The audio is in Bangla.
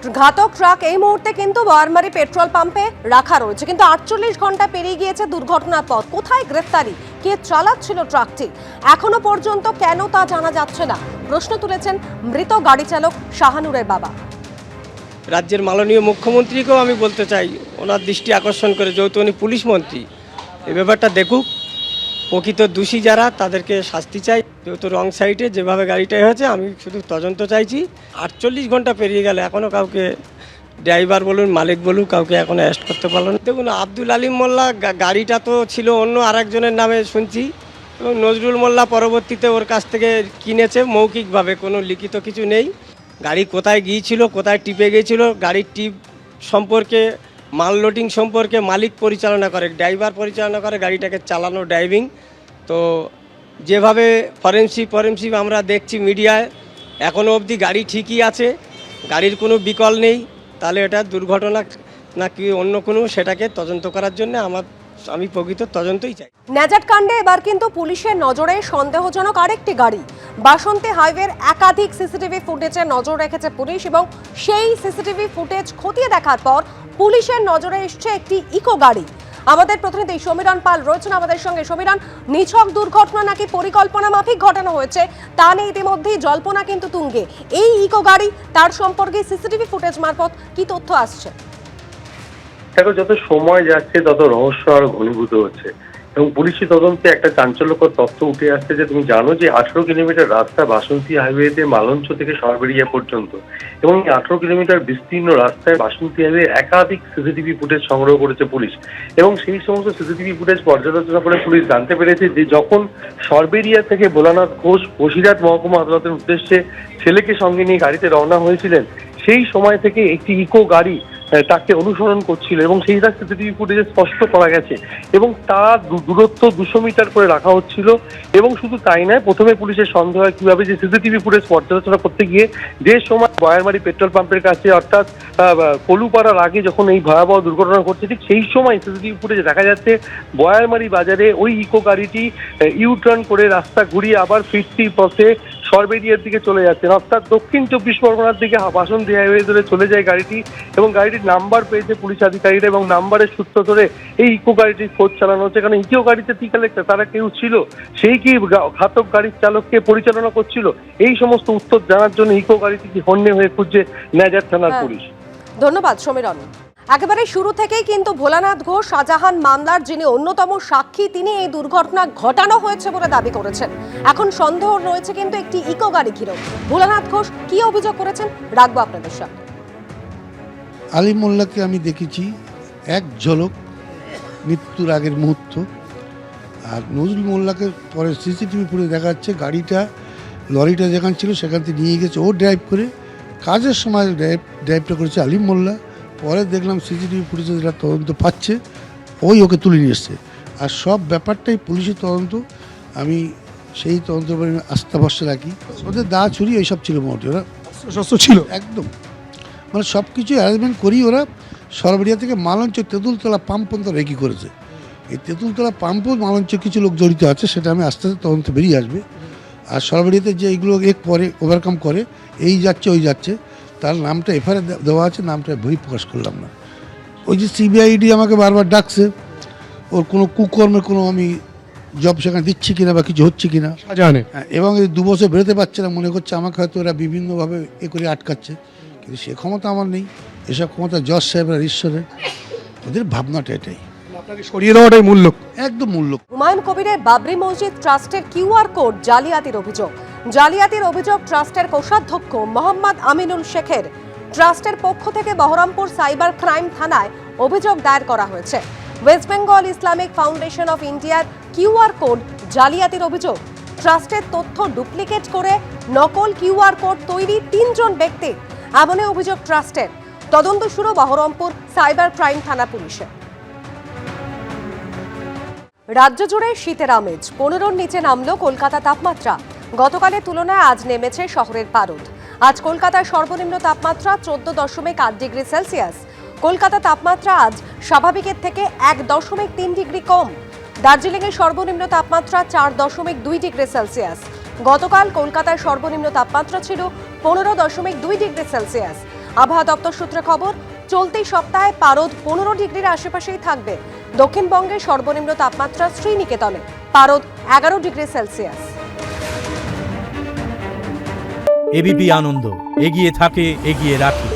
ঘাতক ট্রাক এই মুহূর্তে কিন্তু বয়ারমারি পেট্রোল পাম্পে রাখা রয়েছে, কিন্তু 48 ঘন্টা পেরিয়ে গিয়েছে দুর্ঘটনার পর। কোথায় গ্রেফতারি? কে চালাচ্ছিল ট্রাকটি? এখনো পর্যন্ত কেন তা জানা যাচ্ছে না। প্রশ্ন তুলেছেন মৃত গাড়ি চালক শাহানুরের বাবা। রাজ্যের মাননীয় মুখ্যমন্ত্রীকেও আমি বলতে চাই, ওনার দৃষ্টি আকর্ষণ করে, যেহেতু উনি পুলিশ মন্ত্রী, এই ব্যাপারটা দেখুক। প্রকৃত দোষী যারা তাদেরকে শাস্তি চাই। যেহেতু রং সাইডে যেভাবে গাড়িটা হয়েছে, আমি শুধু তদন্ত চাইছি। 48 ঘন্টা পেরিয়ে গেলে এখনও কাউকে, ড্রাইভার বলুন মালিক বলুন, কাউকে এখনও অ্যারেস্ট করতে পারলো না। দেখুন, আব্দুল আলিম মোল্লা গাড়িটা তো ছিল অন্য আরেকজনের নামে শুনছি, এবং নজরুল মোল্লা পরবর্তীতে ওর কাছ থেকে কিনেছে মৌখিকভাবে, কোনো লিখিত কিছু নেই। গাড়ি কোথায় গিয়েছিল, কোথায় টিপে গিয়েছিল, গাড়ির টিপ সম্পর্কে, মাল লোডিং সম্পর্কে মালিক পরিচালনা করে, ড্রাইভার পরিচালনা করে, গাড়িটাকে চালানো, ড্রাইভিং। তো যেভাবে ফরেনসিক আমরা দেখছি মিডিয়ায়, এখনও অবধি গাড়ি ঠিকই আছে, গাড়ির কোনো বিকল নেই। তাহলে এটা দুর্ঘটনা নাকি অন্য কোনো, সেটাকে তদন্ত করার জন্য আমি প্রকৃত তদন্তই চাই। ন্যাজাট কাণ্ডে এবার কিন্তু পুলিশের নজরে সন্দেহজনক আরেকটি গাড়ি। বাসন্তী হাইওয়ের একাধিক সিসিটিভি ফুটেজে নজর রেখেছে পুলিশ, এবং সেই সিসিটিভি ফুটেজ খতিয়ে দেখার পর পুলিশের নজরে এসছে একটি ইকো গাড়ি। আমাদের প্রতিনিধি সমীরণ পাল রয়েছেন আমাদের সঙ্গে। সমীরণ, নিছক দুর্ঘটনা নাকি পরিকল্পনা মাফিক ঘটানো হয়েছে তা নিয়ে ইতিমধ্যেই জল্পনা কিন্তু তুঙ্গে। এই ইকো গাড়ি, তার সম্পর্কে সিসিটিভি ফুটেজ মারফত কি তথ্য আসছে? দেখো, যত সময় যাচ্ছে তত রহস্য আরো ঘনীভূত হচ্ছে, এবং পুলিশি তদন্তে একটা চাঞ্চল্যকর তথ্য উঠে আসছে যে তুমি জানো যে 18 কিলোমিটার রাস্তা বাসন্তী হাইওয়েতে মালঞ্চ থেকে সরবেরিয়া পর্যন্ত, এবং এই 18 কিলোমিটার বিস্তীর্ণ রাস্তায় বাসন্তী হাইওয়ে একাধিক সিসিটিভি ফুটেজ সংগ্রহ করেছে পুলিশ। এবং সেই সমস্ত সিসিটিভি ফুটেজ পর্যালোচনা করে পুলিশ জানতে পেরেছে যে যখন সরবেরিয়া থেকে ভোলানাথ ঘোষ বসিরহাট মহকুমা আদালতের উদ্দেশ্যে ছেলেকে সঙ্গে নিয়ে গাড়িতে রওনা হয়েছিলেন, সেই সময় থেকে একটি ইকো গাড়ি তাকে অনুসরণ করছিল, এবং সেইটা সিসিটিভি ফুটেজে স্পষ্ট করা গেছে। এবং তার দূরত্ব 200 মিটার করে রাখা হচ্ছিল। এবং শুধু তাই নয়, প্রথমে পুলিশের সন্দেহ হয় কিভাবে যে সিসিটিভি ফুটেজ পর্যালোচনা করতে গিয়ে যে সময় বয়ারমারি পেট্রোল পাম্পের কাছে, অর্থাৎ কলুপাড়ার আগে যখন এই ভয়াবহ দুর্ঘটনা ঘটছে, ঠিক সেই সময় সিসিটিভি ফুটেজে দেখা যাচ্ছে বয়ারমারি বাজারে ওই ইকো গাড়িটি ইউটার্ন করে রাস্তা ঘুরিয়ে আবার ফিরতি পথে সরবেরিয়ার দিকে চলে যাচ্ছেন, অর্থাৎ দক্ষিণ 24 পরগনার দিকে বাসন্তী হাইওয়ে ধরে চলে যায় গাড়িটি। এবং গাড়িটির নাম্বার পেয়েছে পুলিশ আধিকারিকরা, এবং নাম্বারের সূত্র ধরে এই ইকো গাড়িটির খোঁজ চালানো হচ্ছে। কারণ ইকো গাড়িতে কি কালেক্টর, তারা কেউ ছিল, সেই কি ঘাতক গাড়ির চালককে পরিচালনা করছিল, এই সমস্ত উত্তর জানার জন্য ইকো গাড়িটি কি হন্যে হয়ে খুঁজছে ন্যাজাট থানার পুলিশ। ধন্যবাদ সমীরণ। একেবারে শুরু থেকেই কিন্তু ভোলানাথ ঘোষ শাহজাহান মামলার যিনি অন্যতম সাক্ষী, তিনি এই দুর্ঘটনা ঘটানো হয়েছে বলে দাবি করেছেন। এখন সন্দেহ রয়েছে কিন্তু একটি ইকো গাড়ি ঘিরেও। ভোলানাথ ঘোষ কি অভিযোগ করেছেন রাখবো আপনাদের সামনে। আলিম মোল্লাকে আমি দেখেছি এক ঝলক মৃত্যুর আগের মুহূর্ত, আর নজরুল মোল্লাকে পরে সিসিটিভি ফুটেজ দেখা যাচ্ছে গাড়িটা, লরিটা যেখানে ছিল সেখান থেকে নিয়ে গেছে ও ড্রাইভ করে। কাজের সময় ড্রাইভটা করেছে আলিম মোল্লা। পরে দেখলাম সিসিটিভি ফুটেজে যেটা তদন্ত পাচ্ছে, ওকে তুলে নিয়ে এসছে। আর সব ব্যাপারটাই পুলিশের তদন্ত, আমি সেই তদন্তের উপরে আস্থা ভরসা রাখি। ওদের দা ছুরি এইসব ছিল, মোটামুটি ওরা শস্ত্র ছিল একদম, মানে সব কিছু অ্যারেঞ্জমেন্ট করি ওরা সরবরিয়া থেকে মালঞ্চ তেঁতুলতলা পাম্প পর্যন্ত রেকি করেছে। এই তেঁতুলতলা পাম্পও মালঞ্চ কিছু লোক জড়িত আছে, সেটা আমি আস্তে আস্তে তদন্ত বেরিয়ে আসবে। আর সরবরিয়াতে যে এইগুলো পরে ওভারকাম করে, এই যাচ্ছে ওই যাচ্ছে, তার নামটা এফআইআর দেওয়া আছে, নামটা বই প্রকাশ করলাম না। ওই যে সিবিআইডি আমাকে বারবার ডাকছে, ওর কোনো কুকর্মের কোনো আমি জব সেখানে দিচ্ছি কিনা বা কিছু হচ্ছে কিনা জানে, এবং এই 2 বছর বেরোতে পারছে না, মনে করছে আমাকে হয়তো ওরা বিভিন্নভাবে করে আটকাচ্ছে। কিন্তু সে ক্ষমতা আমার নেই, এসব ক্ষমতা জজ সাহেবরা, ঈশ্বরের, ওদের ভাবনাটা এটাই। আপনাকে সরিয়ে দেওয়াটাই মূল্য, একদম মূল্য। হুমায়ুন কবিরের বাবরি মসজিদ ট্রাস্টের কিউআর কোড জালিয়াতির অভিযোগ। জালিয়াতির অভিযোগ ট্রাস্টের কোষাধ্যক্ষ মোহাম্মদ আমিনুল শেখের। ট্রাস্টের পক্ষ থেকে বহরমপুর সাইবার ক্রাইম থানায় অভিযোগ দায়ের করা হয়েছে। West Bengal Islamic foundation of ইন্ডিয়ার কিউআর কোড জালিয়াতির অভিযোগ। ট্রাস্টের তথ্য ডুপ্লিকেট করে নকল কিউআর কোড তৈরি 3 জন ব্যক্তি, এমনই অভিযোগ ট্রাস্টের। তদন্ত শুরু বহরমপুর সাইবার ক্রাইম থানা পুলিশের। রাজ্য জুড়ে শীতের আমেজ, 15-র নিচে নামলো কলকাতা তাপমাত্রা। গতকালের তুলনায় আজ নেমেছে শহরের পারদ। আজ কলকাতার সর্বনিম্ন তাপমাত্রা 14.8 ডিগ্রি সেলসিয়াস। কলকাতা তাপমাত্রা আজ স্বাভাবিকের থেকে 1.3 ডিগ্রি কম। দার্জিলিংয়ের সর্বনিম্ন তাপমাত্রা 4.2 ডিগ্রি সেলসিয়াস। গতকাল কলকাতার সর্বনিম্ন তাপমাত্রা ছিল 15.2 ডিগ্রি সেলসিয়াস। আবহাওয়া দপ্তর সূত্রে খবর, চলতি সপ্তাহে পারদ 15 ডিগ্রির আশেপাশেই থাকবে। দক্ষিণবঙ্গে সর্বনিম্ন তাপমাত্রা শ্রীনিকেতনে পারদ 11 ডিগ্রি সেলসিয়াস। এবিপি আনন্দ, এগিয়ে থাকে, এগিয়ে রাখে।